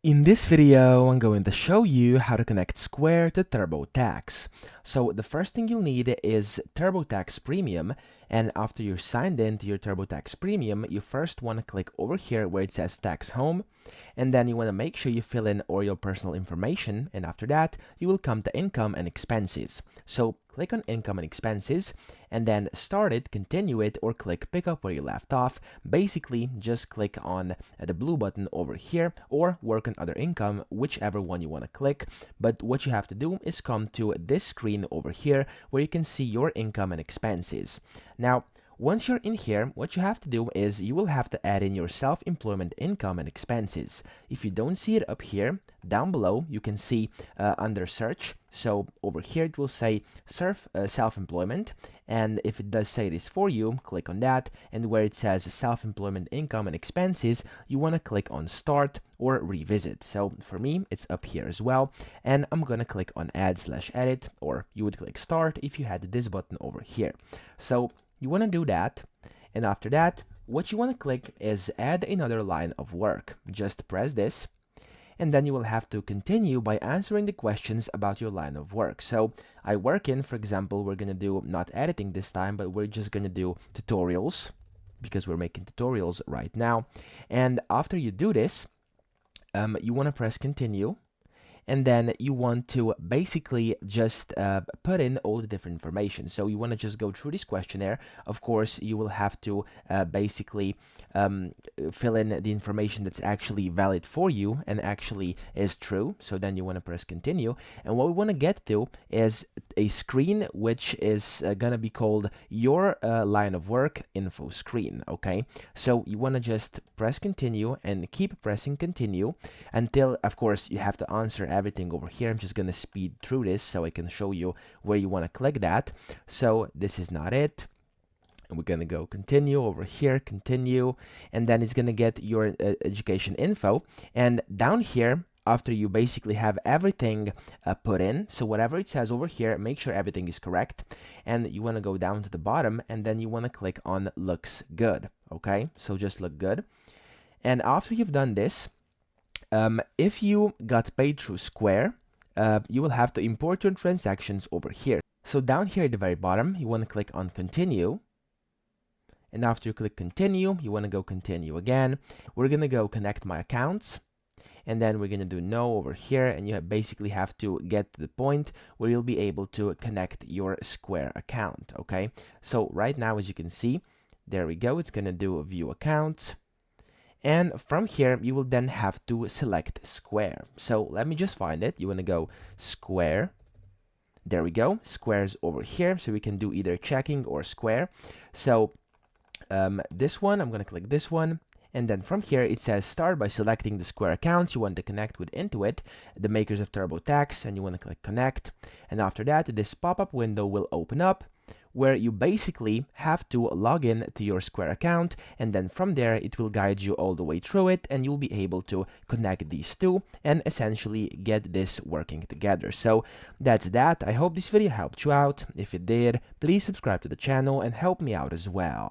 In this video, I'm going to show you how to connect Square to TurboTax. So the first thing you'll need is TurboTax Premium, and after you're signed in to your TurboTax Premium, you first want to click over here where it says Tax Home, and then you want to make sure you fill in all your personal information, and after that, you will come to Income and Expenses. So click on Income and Expenses, and then start it, continue it, or click Pick up where you left off. Basically, just click on the blue button over here, or Work on Other Income, whichever one you want to click. But what you have to do is come to this screen over here, where you can see your income and expenses. Now, once you're in here, what you have to do is you will have to add in your self-employment income and expenses. If you don't see it up here, down below, you can see under search. So over here, it will say self-employment. And if it does say it is for you, click on that. And where it says self-employment income and expenses, you want to click on start or revisit. So for me, it's up here as well. And I'm going to click on add/edit, or you would click start if you had this button over here. So you want to do that, and after that, what you want to click is add another line of work. Just press this, and then you will have to continue by answering the questions about your line of work. So I work in, for example, we're going to do not editing this time, but we're just going to do tutorials, because we're making tutorials right now. And after you do this, you want to press continue. And then you want to basically just put in all the different information. So you want to just go through this questionnaire. Of course, you will have to basically fill in the information that's actually valid for you and actually is true. So then you want to press continue. And what we want to get to is a screen which is going to be called your line of work info screen. Okay, so you want to just press continue and keep pressing continue until, of course, you have to answer everything over here. I'm just going to speed through this so I can show you where you want to click that. So this is not it. And we're going to go continue over here, continue, and then it's going to get your education info. And down here, after you basically have everything put in, so whatever it says over here, make sure everything is correct. And you want to go down to the bottom, and then you want to click on looks good. Okay, so just look good. And after you've done this, if you got paid through Square, you will have to import your transactions over here. So down here at the very bottom, you want to click on continue. And after you click continue, you want to go continue again. We're going to go connect my accounts. And then we're going to do no over here. And you basically have to get to the point where you'll be able to connect your Square account. Okay. So right now, as you can see, there we go. It's going to do view accounts. And from here, you will then have to select Square. So let me just find it. You want to go Square. There we go. Square's over here. So we can do either checking or Square. So this one, I'm going to click this one. And then from here, it says start by selecting the Square accounts you want to connect with Intuit, the makers of TurboTax, and you want to click connect. And after that, this pop-up window will open up, where you basically have to log in to your Square account, and then from there it will guide you all the way through it, and you'll be able to connect these two and essentially get this working together. So that's that. I hope this video helped you out. If it did, please subscribe to the channel and help me out as well.